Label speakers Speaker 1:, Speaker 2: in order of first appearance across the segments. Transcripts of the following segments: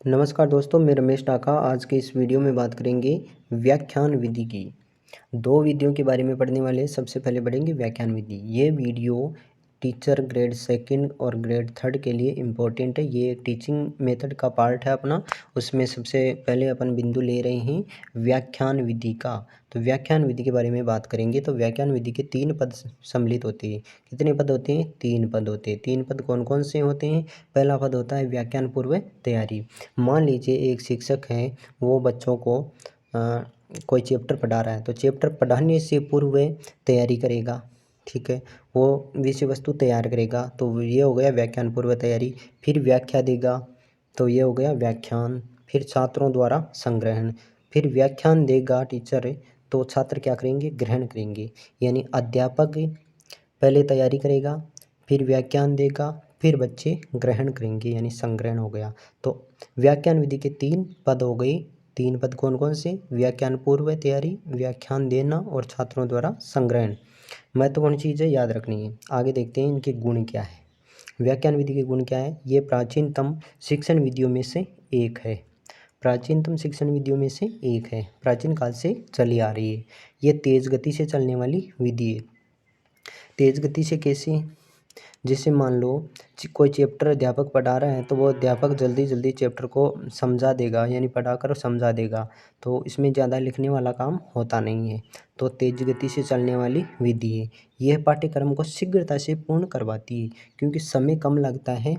Speaker 1: नमस्कार दोस्तों, मैं रमेश टाका। आज के इस वीडियो में बात करेंगे व्याख्यान विधि की। दो विधियों के बारे में पढ़ने वाले हैं। सबसे पहले पढ़ेंगे व्याख्यान विधि। ये वीडियो टीचर ग्रेड सेकंड और ग्रेड थर्ड के लिए इम्पोर्टेंट है। ये टीचिंग मेथड का पार्ट है अपना। उसमें सबसे पहले अपन बिंदु ले रहे हैं व्याख्यान विधि का। तो व्याख्यान विधि के बारे में बात करेंगे। तो व्याख्यान विधि के 3 पद सम्मिलित होते हैं। कितने पद होते हैं? 3 पद होते हैं। 3 पद कौन कौन से होते हैं? पहला पद होता है व्याख्यान पूर्व तैयारी। मान लीजिए एक शिक्षक है, वो बच्चों को कोई चैप्टर पढ़ा रहा है, तो चैप्टर पढ़ाने से पूर्व तैयारी करेगा। ठीक है, वो विषय वस्तु तैयार करेगा, तो ये हो गया व्याख्यान पूर्व तैयारी। फिर व्याख्या देगा, तो ये हो गया व्याख्यान। फिर छात्रों द्वारा संग्रहण। फिर व्याख्यान देगा टीचर, तो छात्र क्या करेंगे? ग्रहण करेंगे। यानी अध्यापक पहले तैयारी करेगा, फिर व्याख्यान देगा, फिर बच्चे ग्रहण करेंगे, यानी संग्रहण हो गया। तो व्याख्यान विधि के 3 पद हो गए। 3 पद कौन कौन से? व्याख्यान पूर्व तैयारी, व्याख्यान देना और छात्रों द्वारा संग्रहण। महत्वपूर्ण चीज़ें याद रखनी है। आगे देखते हैं इनके गुण क्या है। व्याख्यान विधि के गुण क्या है? ये प्राचीनतम शिक्षण विधियों में से एक है। प्राचीनतम शिक्षण विधियों में से एक है, प्राचीन काल से चली आ रही है। ये तेज गति से चलने वाली विधि है। तेज गति से कैसे? जैसे मान लो कोई चैप्टर अध्यापक पढ़ा रहा है, तो वो अध्यापक जल्दी जल्दी चैप्टर को समझा देगा, यानी पढ़ाकर समझा देगा। तो इसमें ज़्यादा लिखने वाला काम होता नहीं है। तो तेज गति से चलने वाली विधि है। यह पाठ्यक्रम को शीघ्रता से पूर्ण करवाती है, क्योंकि समय कम लगता है।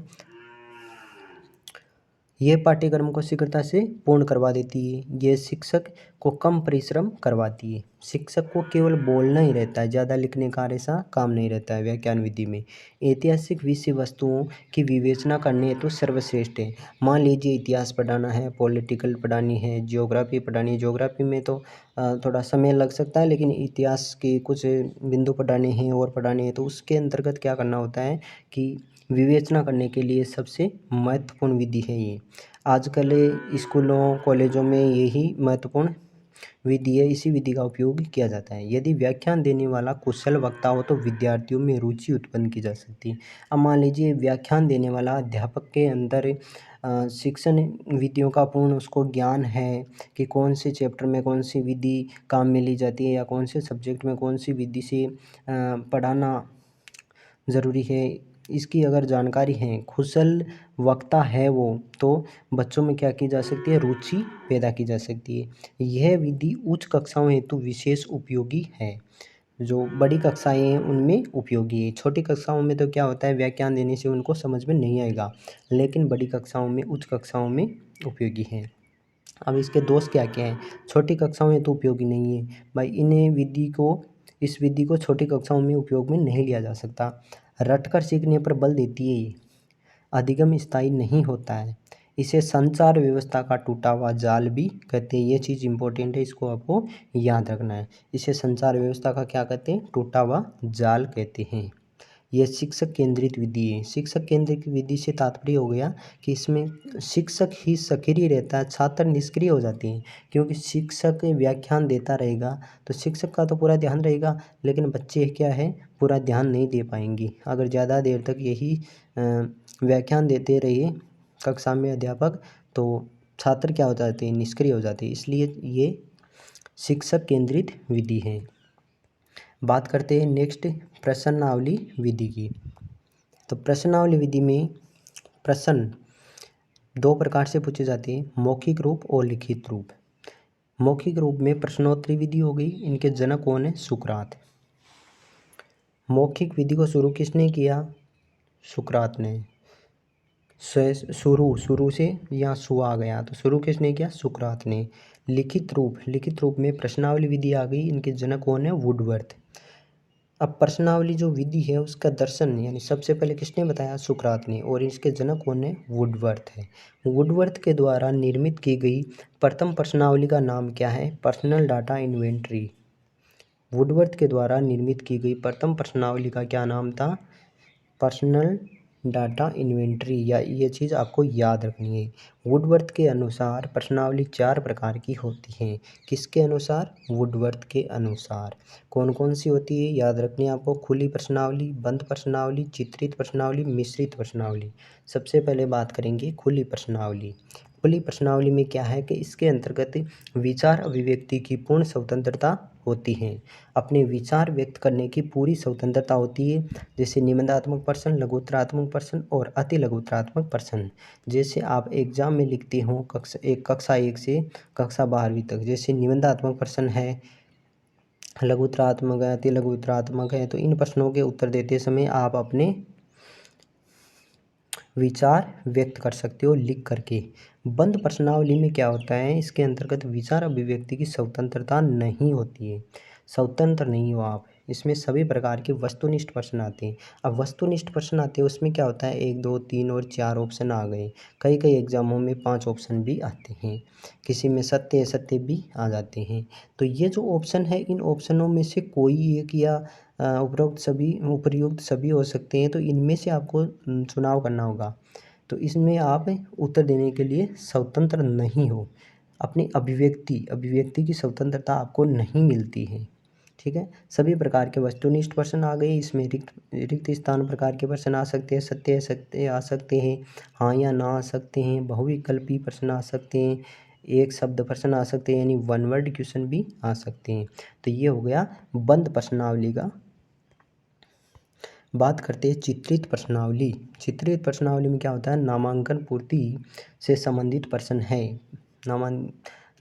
Speaker 1: यह पाठ्यक्रम को शीघ्रता से पूर्ण करवा देती है। यह शिक्षक को कम परिश्रम करवाती है। शिक्षक को केवल बोलना ही रहता है, ज़्यादा लिखने का ऐसा काम नहीं रहता है व्याख्यान विधि में। ऐतिहासिक विषय वस्तुओं की विवेचना करनी है तो सर्वश्रेष्ठ है। मान लीजिए इतिहास पढ़ाना है, पॉलिटिकल पढ़ानी है, ज्योग्राफी पढ़ानी है। ज्योग्राफी में तो थोड़ा समय लग सकता है, लेकिन इतिहास के कुछ बिंदु पढ़ाने हैं और पढ़ाने हैं, तो उसके अंतर्गत क्या करना होता है कि विवेचना करने के लिए सबसे महत्वपूर्ण विधि है ये। आजकल स्कूलों कॉलेजों में यही महत्वपूर्ण विधि है। इसी विधि का उपयोग किया जाता है। यदि व्याख्यान देने वाला कुशल वक्ता हो तो विद्यार्थियों में रुचि उत्पन्न की जा सकती है। अब मान लीजिए व्याख्यान देने वाला अध्यापक के अंदर शिक्षण विधियों का पूर्ण उसको ज्ञान है कि कौन से चैप्टर में कौन सी विधि काम में ली जाती है, या कौन से सब्जेक्ट में कौन सी विधि से पढ़ाना ज़रूरी है। इसकी अगर जानकारी है, कुशल वक्ता है वो, तो बच्चों में क्या की जा सकती है? रुचि पैदा की जा सकती है। यह विधि उच्च कक्षाओं हेतु विशेष उपयोगी है। जो बड़ी कक्षाएँ हैं उनमें उपयोगी है। छोटी कक्षाओं में तो क्या होता है, व्याख्यान देने से उनको समझ में नहीं आएगा, लेकिन बड़ी कक्षाओं में, उच्च कक्षाओं में उपयोगी है। अब इसके दोष क्या क्या हैं? छोटी कक्षाओं में तो उपयोगी नहीं है भाई। इस विधि को छोटी कक्षाओं में उपयोग में नहीं लिया जा सकता। रटकर सीखने पर बल देती है ये। अधिगम स्थायी नहीं होता है। इसे संचार व्यवस्था का टूटा हुआ जाल भी कहते हैं। ये चीज़ इंपॉर्टेंट है, इसको आपको याद रखना है। इसे संचार व्यवस्था का क्या कहते हैं? टूटा हुआ जाल कहते हैं। यह शिक्षक केंद्रित विधि है। शिक्षक केंद्रित विधि से तात्पर्य हो गया कि इसमें शिक्षक ही सक्रिय रहता है, छात्र निष्क्रिय हो जाते हैं। क्योंकि शिक्षक व्याख्यान देता रहेगा तो शिक्षक का तो पूरा ध्यान रहेगा, लेकिन बच्चे क्या है, पूरा ध्यान नहीं दे पाएंगे। अगर ज़्यादा देर तक यही व्याख्यान देते रहे कक्षा में अध्यापक, तो छात्र क्या हो जाते हैं? निष्क्रिय हो जाते हैं। इसलिए ये शिक्षक केंद्रित विधि है। बात करते हैं नेक्स्ट प्रश्नावली विधि की। तो प्रश्नावली विधि में प्रश्न 2 प्रकार से पूछे जाते हैं, मौखिक रूप और लिखित रूप। मौखिक रूप में प्रश्नोत्तरी विधि हो गई। इनके जनक कौन है? सुकरात। मौखिक विधि को शुरू किसने किया? सुकरात ने। शुरू से यहाँ सु आ गया, तो शुरू किसने किया? सुकरात ने। लिखित रूप में प्रश्नावली विधि आ गई। इनके जनक कौन है? वुडवर्थ। अब प्रश्नावली जो विधि है उसका दर्शन यानी सबसे पहले किसने बताया? सुकरात ने। और इसके जनक कौन है? वुडवर्थ है। वुडवर्थ के द्वारा निर्मित की गई प्रथम प्रश्नावली का नाम क्या है? Personal data inventory. वुडवर्थ के द्वारा निर्मित की गई प्रथम प्रश्नावली का क्या नाम था? Personal data inventory. या ये चीज़ आपको याद रखनी है। वुडवर्थ के अनुसार प्रश्नावली 4 प्रकार की होती हैं। किसके अनुसार? वुडवर्थ के अनुसार। कौन कौन सी होती है? याद रखनी है आपको। खुली प्रश्नावली, बंद प्रश्नावली, चित्रित प्रश्नावली, मिश्रित प्रश्नावली। सबसे पहले बात करेंगे खुली प्रश्नावली। खुली प्रश्नावली में क्या है कि इसके अंतर्गत विचार अभिव्यक्ति की पूर्ण स्वतंत्रता होती है, अपने विचार व्यक्त करने की पूरी स्वतंत्रता होती है। जैसे निबंधात्मक प्रश्न, लघुत्तरात्मक प्रश्न और अति लघुत्तरात्मक प्रश्न। जैसे आप एग्जाम में लिखते हो कक्षा 1 से कक्षा 12वीं तक, जैसे निबंधात्मक प्रश्न है, लघुत्तरात्मक है, अति लघुत्तरात्मक है, तो इन प्रश्नों के उत्तर देते समय आप अपने विचार व्यक्त कर सकते हो लिख करके। बंद प्रश्नावली में क्या होता है, इसके अंतर्गत विचार अभिव्यक्ति की स्वतंत्रता नहीं होती है, स्वतंत्र नहीं हो आप। इसमें सभी प्रकार के वस्तुनिष्ठ प्रश्न आते हैं। अब वस्तुनिष्ठ प्रश्न आते हैं, उसमें क्या होता है 1, 2, 3 और 4 ऑप्शन आ गए। कई कई एग्जामों में 5 ऑप्शन भी आते हैं, किसी में सत्य असत्य भी आ जाते हैं। तो ये जो ऑप्शन है, इन ऑप्शनों में से कोई एक या उपर्युक्त सभी हो सकते हैं, तो इनमें से आपको चुनाव करना होगा। तो इसमें आप उत्तर देने के लिए स्वतंत्र नहीं हो, अपनी अभिव्यक्ति की स्वतंत्रता आपको नहीं मिलती है। ठीक है, सभी प्रकार के वस्तुनिष्ठ प्रश्न आ गए। इसमें रिक्त स्थान प्रकार के प्रश्न आ सकते हैं, सत्य असत्य आ सकते हैं, हाँ या ना आ सकते हैं, बहुविकल्पी प्रश्न आ सकते हैं, एक शब्द प्रश्न आ सकते हैं, यानी वन वर्ड क्वेश्चन भी आ सकते हैं। तो ये हो गया बंद प्रश्नावली का। बात करते हैं चित्रित प्रश्नावली। चित्रित प्रश्नावली में क्या होता है, नामांकन पूर्ति से संबंधित प्रश्न है,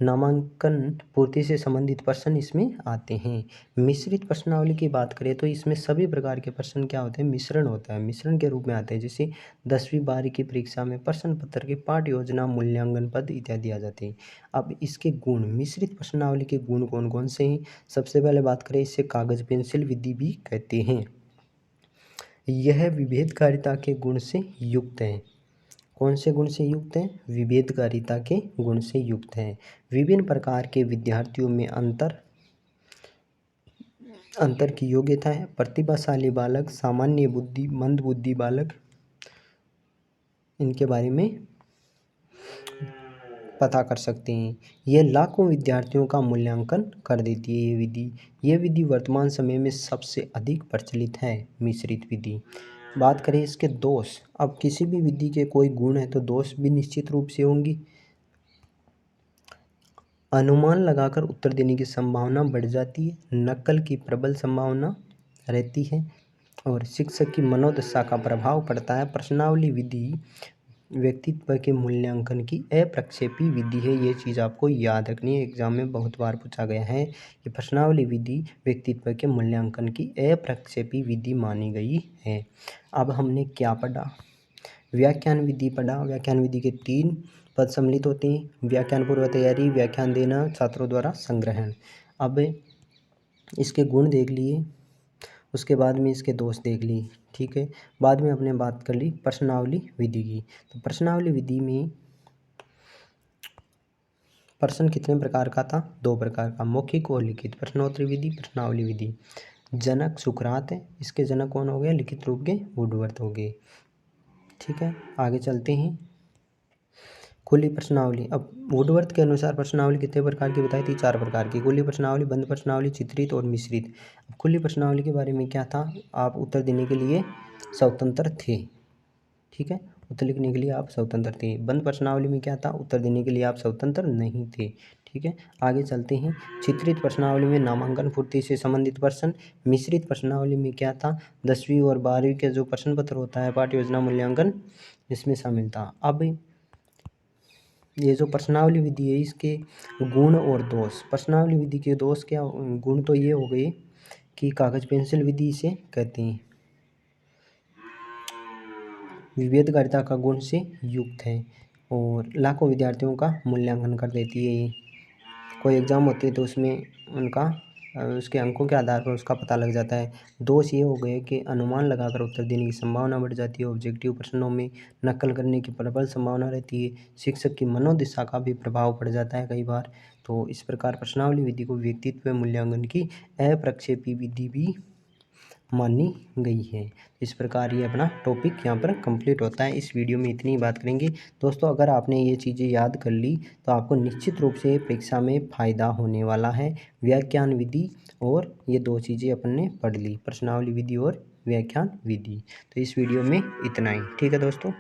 Speaker 1: नामांकन पूर्ति से संबंधित प्रश्न इसमें आते हैं। मिश्रित प्रश्नावली की बात करें तो इसमें सभी प्रकार के प्रश्न क्या होते हैं, मिश्रण होता है, मिश्रण के रूप में आते हैं। जैसे 10वीं 12वीं की परीक्षा में प्रश्न पत्र के पाठ योजना, मूल्यांकन पद इत्यादि आ जाते हैं। अब इसके गुण, मिश्रित प्रश्नावली के गुण कौन कौन से हैं, सबसे पहले बात करें, इसे कागज पेंसिल विधि भी कहते हैं। यह विभेदकारिता के गुण से युक्त है। कौन से गुण से युक्त है, विभेदकारिता के गुण से युक्त है। विभिन्न प्रकार के विद्यार्थियों में अंतर की योग्यता है। प्रतिभाशाली बालक, सामान्य बुद्धि, मंद बुद्धि बालक, इनके बारे में पता कर सकते हैं। यह लाखों विद्यार्थियों का मूल्यांकन कर देती है। ये विधि वर्तमान समय में सबसे अधिक प्रचलित है, मिश्रित विधि। बात करें इसके दोष। अब किसी भी विधि के कोई गुण है तो दोष भी निश्चित रूप से होंगी। अनुमान लगाकर उत्तर देने की संभावना बढ़ जाती है, नकल की प्रबल संभावना रहती है और शिक्षक की मनोदशा का प्रभाव पड़ता है। प्रश्नावली विधि व्यक्तित्व के मूल्यांकन की अप्रक्षेपी विधि है। ये चीज़ आपको याद रखनी है, एग्जाम में बहुत बार पूछा गया है कि प्रश्नावली विधि व्यक्तित्व के मूल्यांकन की अप्रक्षेपी विधि मानी गई है। अब हमने क्या पढ़ा, व्याख्यान विधि पढ़ा। व्याख्यान विधि के 3 पद सम्मिलित होते हैं, व्याख्यान पूर्व तैयारी, व्याख्यान देना, छात्रों द्वारा संग्रहण। अब इसके गुण देख लिए, उसके बाद में इसके दोष देख लिए। ठीक है, बाद में हमने बात कर ली प्रश्नावली विधि की। तो प्रश्नावली विधि में प्रश्न कितने प्रकार का था, 2 प्रकार का, मौखिक और लिखित। प्रश्नोत्तरी विधि, प्रश्नावली विधि। जनक सुकरात है, इसके जनक कौन हो गए, लिखित रूप के वुडवर्थ हो गए। ठीक है, आगे चलते हैं। खुली प्रश्नावली। अब वुडवर्थ के अनुसार प्रश्नावली कितने प्रकार की बताई थी, 4 प्रकार की। खुली प्रश्नावली, बंद प्रश्नावली, चित्रित और मिश्रित। अब खुली प्रश्नावली के बारे में क्या था, आप उत्तर देने के लिए स्वतंत्र थे। ठीक है, उत्तर लिखने के लिए आप स्वतंत्र थे। बंद प्रश्नावली में क्या था, उत्तर देने के लिए आप स्वतंत्र नहीं थे। ठीक है, आगे चलते हैं। चित्रित प्रश्नावली में नामांकन पूर्ति से संबंधित प्रश्न। मिश्रित प्रश्नावली में क्या था, 10वीं और 12वीं के जो प्रश्न पत्र होता है, पाठ्य योजना, मूल्यांकन, इसमें शामिल था। अब ये जो प्रश्नावली विधि है, इसके गुण और दोष। प्रश्नावली विधि के दोष क्या, गुण तो ये हो गए कि कागज पेंसिल विधि इसे कहते हैं, विभेदकारिता का गुण से युक्त है और लाखों विद्यार्थियों का मूल्यांकन कर देती है। ये कोई एग्ज़ाम होती है तो उसमें उनका उसके अंकों के आधार पर उसका पता लग जाता है। दोष ये हो गए कि अनुमान लगाकर उत्तर देने की संभावना बढ़ जाती है, ऑब्जेक्टिव प्रश्नों में नकल करने की प्रबल संभावना रहती है, शिक्षक की मनोदशा का भी प्रभाव पड़ जाता है कई बार। तो इस प्रकार प्रश्नावली विधि को व्यक्तित्व मूल्यांकन की अप्रक्षेपी विधि भी मानी गई है। इस प्रकार ये अपना टॉपिक यहाँ पर कंप्लीट होता है। इस वीडियो में इतनी ही बात करेंगे दोस्तों। अगर आपने ये चीज़ें याद कर ली तो आपको निश्चित रूप से परीक्षा में फ़ायदा होने वाला है। व्याख्यान विधि और ये 2 चीज़ें अपन ने पढ़ ली, प्रश्नावली विधि और व्याख्यान विधि। तो इस वीडियो में इतना ही। ठीक है दोस्तों।